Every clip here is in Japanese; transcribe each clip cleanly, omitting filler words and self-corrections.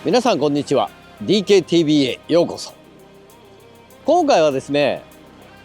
皆さんこんにちは。 DKTV へようこそ。今回はですね、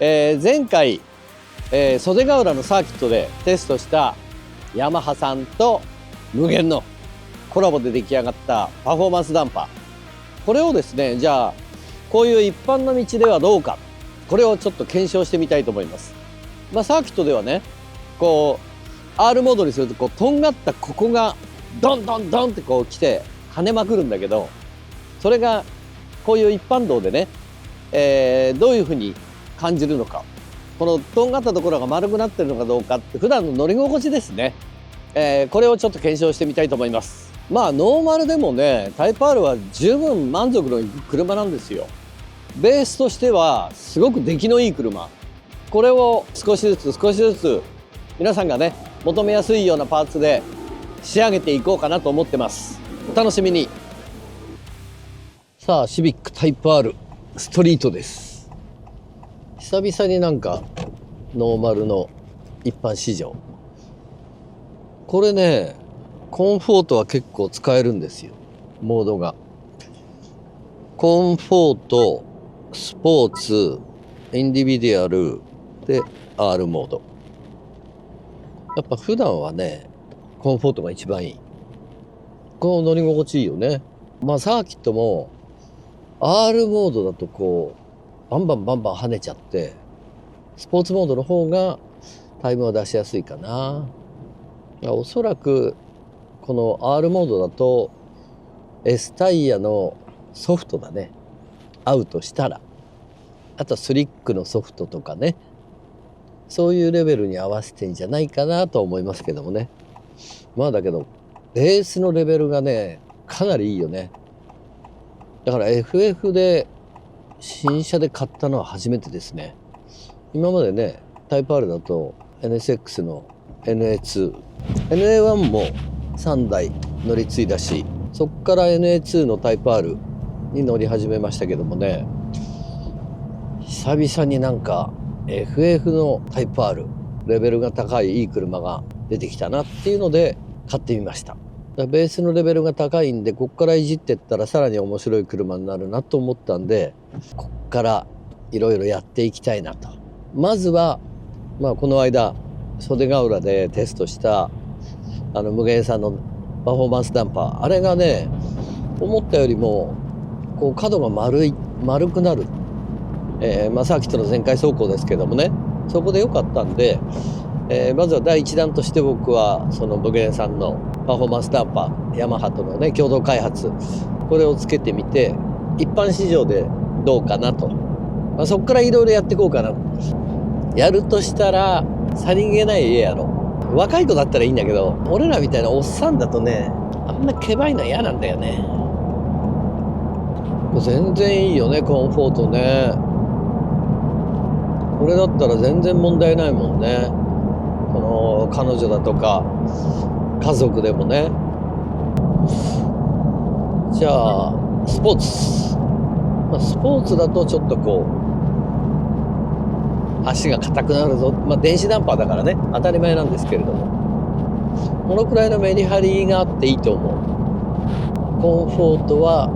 前回、袖ヶ浦のサーキットでテストしたヤマハさんと無限のコラボで出来上がったパフォーマンスダンパー、これをですね、じゃあこういう一般の道ではどうか、これをちょっと検証してみたいと思います。サーキットではね、こう R モードにするとこうとんがったここがドンドンドンってこう来て跳ねまくるんだけど、それがこういう一般道でね、どういうふうに感じるのか、このとんがったところが丸くなってるのかどうかって普段の乗り心地ですね、これをちょっと検証してみたいと思います。ノーマルでもね、タイプ R は十分満足のいく車なんですよ。ベースとしてはすごく出来のいい車、これを少しずつ皆さんがね求めやすいようなパーツで仕上げていこうかなと思ってます。お楽しみに。さあ、シビックタイプ R ストリートです。久々になんかノーマルの一般市場、これねコンフォートは結構使えるんですよ。モードがコンフォート、スポーツ、インディビデュアルで R モード。やっぱ普段はねコンフォートが一番いい。この乗り心地いいよね。サーキットも R モードだとこうバンバン跳ねちゃって、スポーツモードの方がタイムは出しやすいかな。おそらくこの R モードだと S タイヤのソフトだね、合うとしたら、あとスリックのソフトとかね、そういうレベルに合わせてんじゃないかなと思いますけどもね。だけどベースのレベルがねかなりいいよね。だから FF で新車で買ったのは初めてですね。今までねタイプ R だと NSX の NA2、NA1 も3台乗り継いだし、そっから NA2 のタイプ R に乗り始めましたけどもね、久々になんか FF のタイプ R、 レベルが高いいい車が出てきたなっていうので買ってみました。ベースのレベルが高いんで、こっからいじってったらさらに面白い車になるなと思ったんで、こっからいろいろやっていきたいなと。まずはこの間袖ヶ浦でテストした無限さんのパフォーマンスダンパー、あれがね思ったよりもこう角が丸くなる、サーキットの全開走行ですけどもね、そこで良かったんで、まずは第一弾として僕はその無限さんのパフォーマンスダンパー、ヤマハとのね共同開発、これをつけてみて一般市場でどうかなと、そこからいろいろやっていこうかな。やるとしたらさりげないエアロ、若い子だったらいいんだけど、俺らみたいなおっさんだとねあんなけばいの嫌なんだよね。全然いいよねコンフォートね。これだったら全然問題ないもんね。この彼女だとか家族でもね。じゃあスポーツ、スポーツだとちょっとこう足が硬くなるぞ。電子ダンパーだからね当たり前なんですけれども、このくらいのメリハリがあっていいと思う。コンフォートは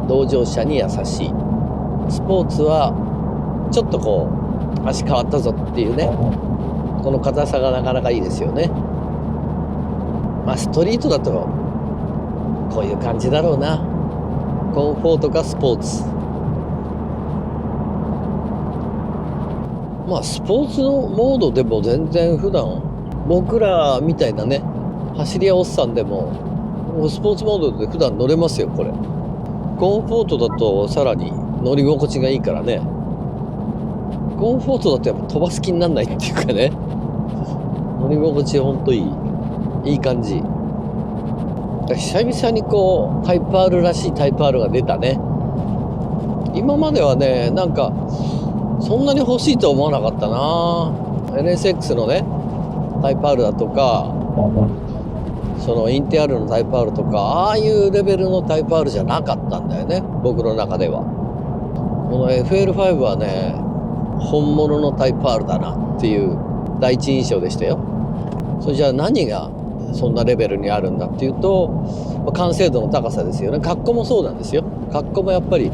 同乗者に優しい、スポーツはちょっとこう足変わったぞっていうね、この硬さがなかなかいいですよね。ストリートだとこういう感じだろうな。コンフォートかスポーツ。スポーツのモードでも全然普段僕らみたいなね走り屋おっさんでもスポーツモードで普段乗れますよ。これコンフォートだとさらに乗り心地がいいからね。コンフォートだとやっぱ飛ばす気にならないっていうかね、乗り心地ほんといい感じ。久々にこうタイプ R らしいタイプ R が出たね。今まではねなんかそんなに欲しいとは思わなかったな。 NSX のねタイプ R だとか、そのインティ R のタイプ R とか、ああいうレベルのタイプ R じゃなかったんだよね僕の中では。この FL5 はね本物のタイプ R だなっていう第一印象でしたよ。それじゃあ何がそんなレベルにあるんだっていうと、完成度の高さですよね。格好もそうなんですよ。格好もやっぱり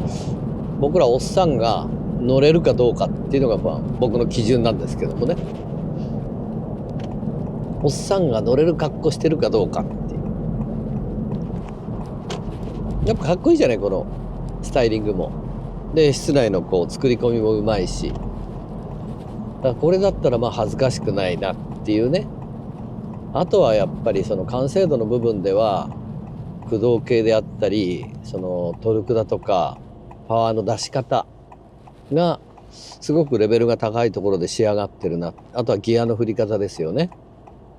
僕らおっさんが乗れるかどうかっていうのが僕の基準なんですけどもね。おっさんが乗れる格好してるかどうかっていう。やっぱかっこいいじゃない、このスタイリングも。で、室内の作り込みもうまいし。だからこれだったら恥ずかしくないなっていうね。あとはやっぱりその完成度の部分では駆動系であったり、そのトルクだとかパワーの出し方がすごくレベルが高いところで仕上がってるな。あとはギアの振り方ですよね。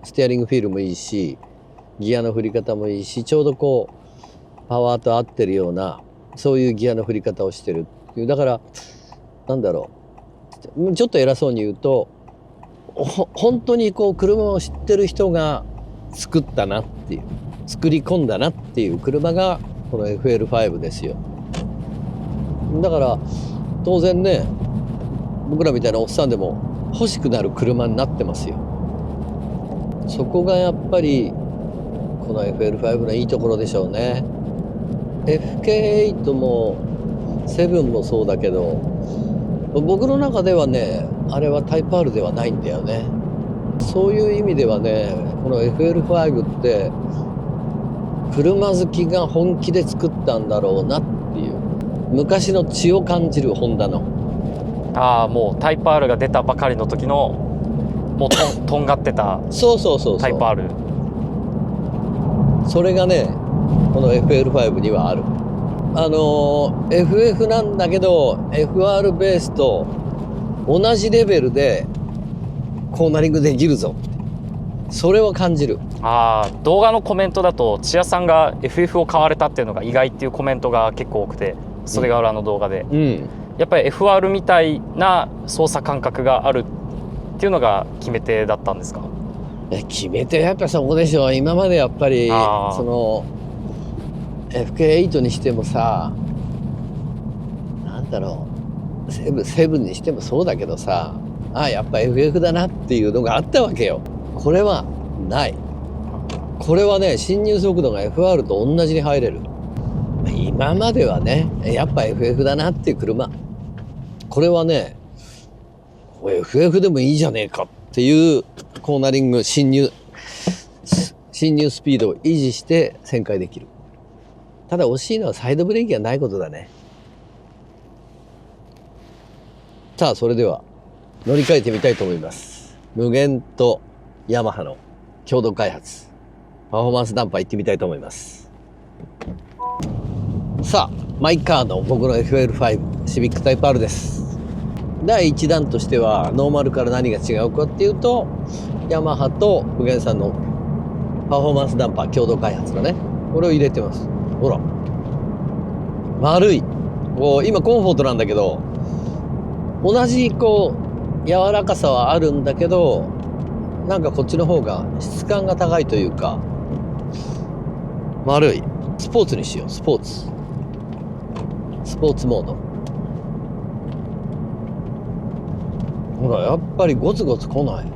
ステアリングフィールもいいし、ギアの振り方もいいし、ちょうどパワーと合ってるようなそういうギアの振り方をしてるっていう。だからなんだろう、ちょっと偉そうに言うと、本当に車を知ってる人が作ったなっていう、作り込んだなっていう車がこの FL5 ですよ。だから当然ね、僕らみたいなおっさんでも欲しくなる車になってますよ。そこがやっぱりこの FL5 のいいところでしょうね。FK8 も7もそうだけど、僕の中ではね、あれはタイプ R ではないんだよね。そういう意味ではね、この FL5 って車好きが本気で作ったんだろうなっていう、昔の血を感じるホンダの。もうタイプ R が出たばかりの時のもうとんがってたそうタイプ R。それがね、この FL5 にはある。FF なんだけど FR ベースと同じレベルでコーナリングできるぞ、それを感じる。動画のコメントだと千谷さんが FF を買われたっていうのが意外っていうコメントが結構多くて、袖ヶ浦の動画で、やっぱり FR みたいな操作感覚があるっていうのが決め手だったんですか？決め手はやっぱそこでしょ。今までやっぱりその FK8 にしてもさ、なんだろう、7にしてもそうだけどさ、やっぱ FF だなっていうのがあったわけよ。これはない。これはね、進入速度が FR と同じに入れる。今まではね、やっぱ FF だなっていう車、これはね、FF でもいいじゃねえかっていうコーナリング、進入スピードを維持して旋回できる。ただ惜しいのはサイドブレーキがないことだね。さあ、それでは乗り換えてみたいと思います。無限とヤマハの共同開発、パフォーマンスダンパー行ってみたいと思います。さあ、マイカーの僕の FL5 シビックタイプ R です。第1弾としてはノーマルから何が違うかっていうと、ヤマハと無限さんのパフォーマンスダンパー共同開発のね、これを入れてます。ほら、丸い。今コンフォートなんだけど、同じ柔らかさはあるんだけど、なんかこっちの方が質感が高いというか、丸い。スポーツにしよう。スポーツモード。ほら、やっぱりゴツゴツ来ない。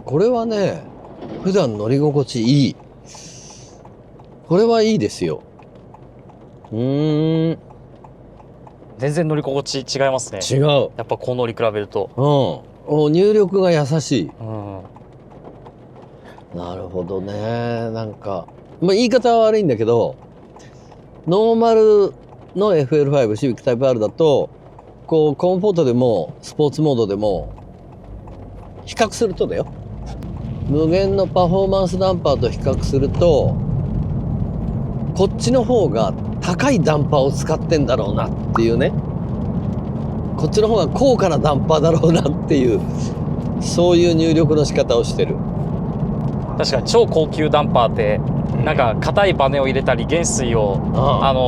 これはね、普段乗り心地いい。これはいいですよ。全然乗り心地違いますね。違う。やっぱこう乗り比べると。入力が優しい。なるほどね。なんか、言い方は悪いんだけど、ノーマルの FL5 シビックタイプ R だと、コンフォートでもスポーツモードでも比較するとだよ。無限のパフォーマンスダンパーと比較すると、こっちの方が高いダンパーを使ってんだろうなっていうね。こっちの方が高価なダンパーだろうなっていう、そういう入力の仕方をしてる。確かに超高級ダンパーってなんか硬いバネを入れたり原水を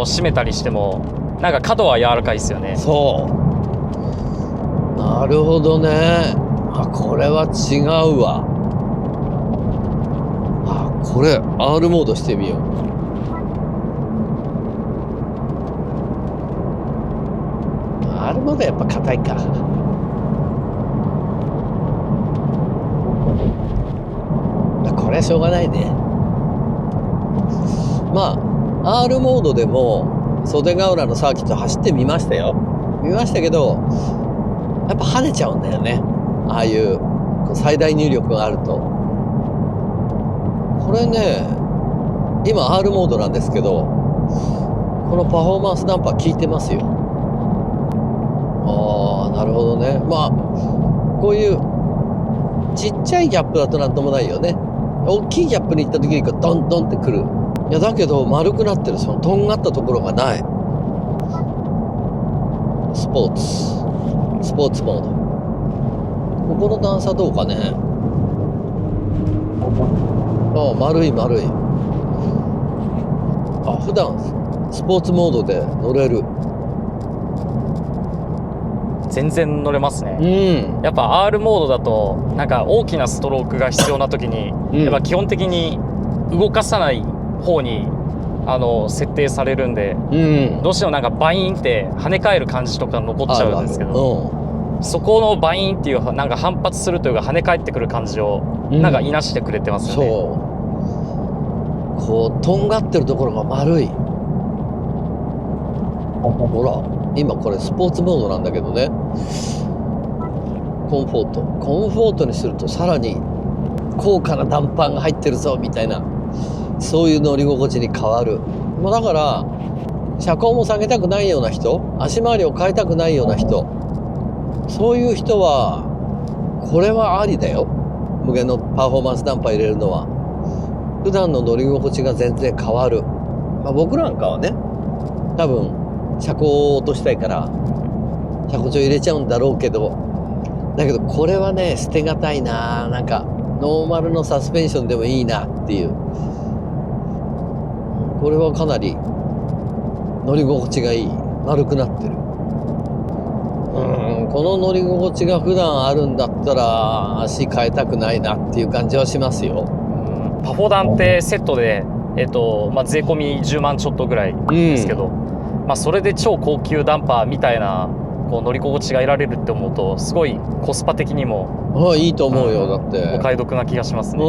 締めたりしてもなんか角は柔らかいですよね。そう。なるほどね。これは違うわ。これ R モードしてみよう。R モードやっぱ硬いか。れはしょうがないね。まあ R モードでも袖ヶ浦のサーキット走ってみましたよ。見ましたけどやっぱ跳ねちゃうんだよね。ああいう最大入力があると。これね今 R モードなんですけどこのパフォーマンスダンパー効いてますよ。ああなるほどね。まあこういうちっちゃいギャップだとなんともないよね。大きいギャップに行った時にドンドンってくる。いやだけど丸くなってるそのとんがったところがない。スポーツモード。ここの段差どうかね。ああ丸い。あ普段スポーツモードで乗れる。全然乗れますね。うん。やっぱ R モードだとなんか大きなストロークが必要な時に、やっぱ基本的に動かさない方に設定されるんで、どうしてもなんかバインって跳ね返る感じとか残っちゃうんですけど、そこのバインっていうなんか反発するというか跳ね返ってくる感じをなんかいなしてくれてますよね。そうこうとんがってるところが丸い。ほら今これスポーツモードなんだけどね。コンフォートにするとさらに高価なダンパーが入ってるぞみたいなそういう乗り心地に変わる。もうだから車高も下げたくないような人、足回りを変えたくないような人、そういう人はこれはありだよ。無限のパフォーマンスダンパー入れるのは普段の乗り心地が全然変わる。まあ、僕なんかはね多分車高を落としたいから車高調入れちゃうんだろうけど、だけどこれはね捨てがたいな。なんかノーマルのサスペンションでもいいなっていう。これはかなり乗り心地がいい。丸くなってる。この乗り心地が普段あるんだったら足変えたくないなっていう感じはしますよ。パフォダンってセットで税込み10万ちょっとぐらいですけど、それで超高級ダンパーみたいなこう乗り心地が得られるって思うとすごいコスパ的にもいいと思うよ。だってお買い得な気がしますね。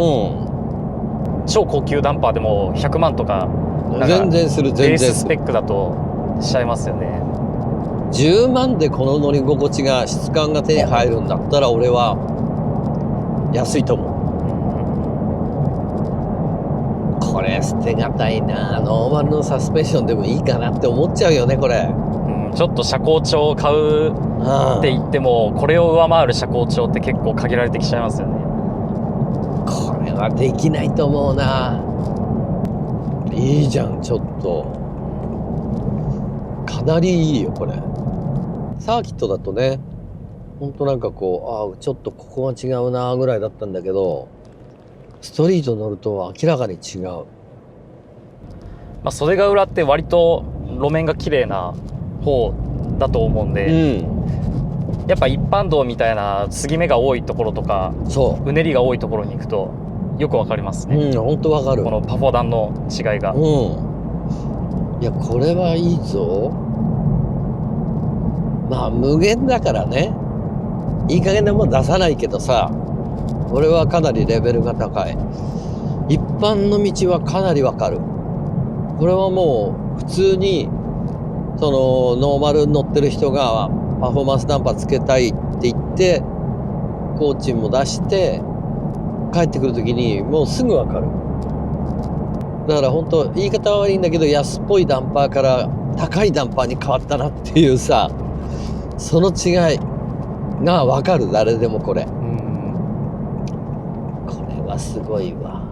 超高級ダンパーでも100万とか全然する。ベーススペックだとしちゃいますよね。10万でこの乗り心地が質感が手に入るんだったら俺は安いと思う。これ捨てがたいな。ノーマルのサスペンションでもいいかなって思っちゃうよねこれ。ちょっと車高調を買うって言ってもこれを上回る車高調って結構限られてきちゃいますよね。これはできないと思うな。いいじゃん。ちょっとかなりいいよこれ。サーキットだとねほんとなんかこうちょっとここが違うなぐらいだったんだけどストリート乗ると明らかに違う。袖ヶ浦って割と路面が綺麗な方だと思うんで、やっぱ一般道みたいな継ぎ目が多いところとかうねりが多いところに行くとよくわかりますね。ほんとわかる。このパフォダンの違いが。いやこれはいいぞ。まあ無限だからねいい加減なもん出さないけどさ、これはかなりレベルが高い。一般の道はかなりわかる。これはもう普通にそのノーマルに乗ってる人がパフォーマンスダンパーつけたいって言って工賃も出して帰ってくる時にもうすぐわかる。だから本当言い方は悪いんだけど安っぽいダンパーから高いダンパーに変わったなっていうさ、その違いがわかる。誰でもこれ。これはすごいわ。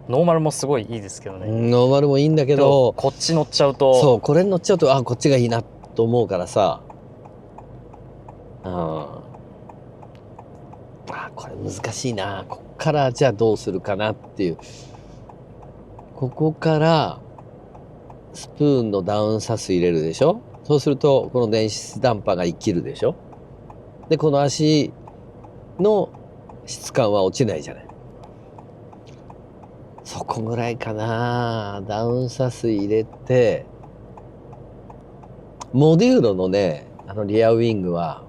ノーマルもすごいいいですけどね。ノーマルもいいんだけどこっち乗っちゃうと、そうこれに乗っちゃうとこっちがいいなと思うからさ、これ難しいな。こっからじゃあどうするかなっていう。ここからスプーンのダウンサス入れるでしょ。そうするとこの電子ダンパーが生きるでしょ。でこの足の質感は落ちないじゃない。そこぐらいかな。ダウンサス入れてモデューロのねリアウィングは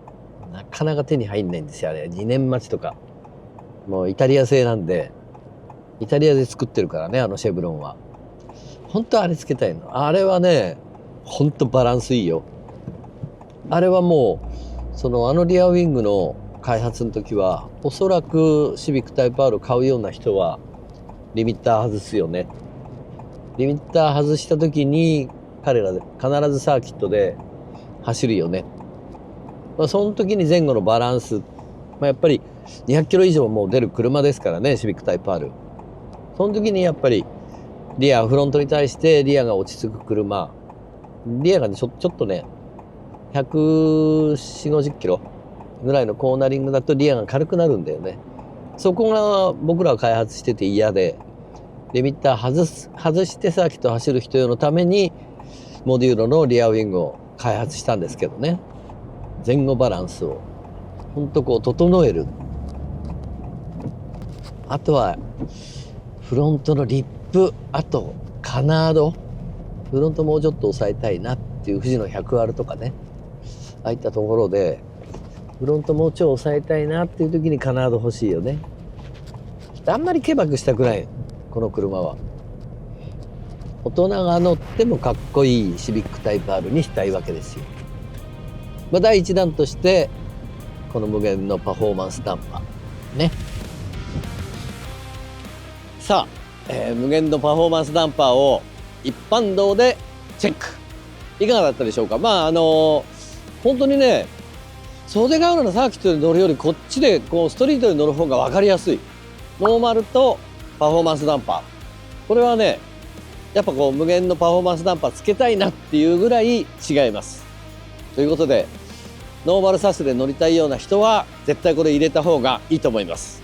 なかなか手に入んないんですよ。あれ2年待ちとか。もうイタリア製なんでイタリアで作ってるからね、あのシェブロンは。本当はあれつけたいの。あれはね、本当バランスいいよ。あれはもうあのリアウィングの開発の時は、おそらくシビックタイプ R 買うような人はリミッター外すよね。リミッター外した時に彼らで必ずサーキットで走るよね。その時に前後のバランス、やっぱり200キロ以上もう出る車ですからね、シビックタイプ R。その時にやっぱりリア、フロントに対してリアが落ち着く車。リアがね、ちょっとね、140、50キロぐらいのコーナリングだとリアが軽くなるんだよね。そこが僕らは開発してて嫌で、リミッター外してサーキットを走る人用のために、モデューロのリアウィングを開発したんですけどね。前後バランスを、ほんと整える。あとは、フロントのリップ、あとカナード、フロントもうちょっと抑えたいなっていう富士の 100R とかね、ああいったところでフロントもうちょい抑えたいなっていう時にカナード欲しいよね。あんまりケバクしたくないこの車は。大人が乗ってもかっこいいシビックタイプ R にしたいわけですよ。第一弾としてこの無限のパフォーマンスダンパーね。さあ、無限のパフォーマンスダンパーを一般道でチェックいかがだったでしょうか。本当にね、袖ヶ浦のサーキットで乗るよりこっちでストリートで乗る方が分かりやすい。ノーマルとパフォーマンスダンパー、これはねやっぱ無限のパフォーマンスダンパーつけたいなっていうぐらい違います。ということでノーマルサスで乗りたいような人は絶対これ入れた方がいいと思います。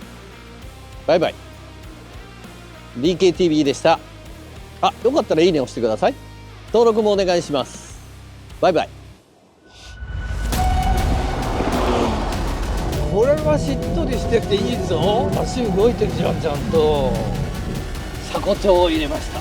バイバイ。 DKTV でした。よかったらいいねを押してください。登録もお願いします。バイバイ。これはしっとりしてていいぞ。足動いてるじゃん、ちゃんと。車庫帳を入れました。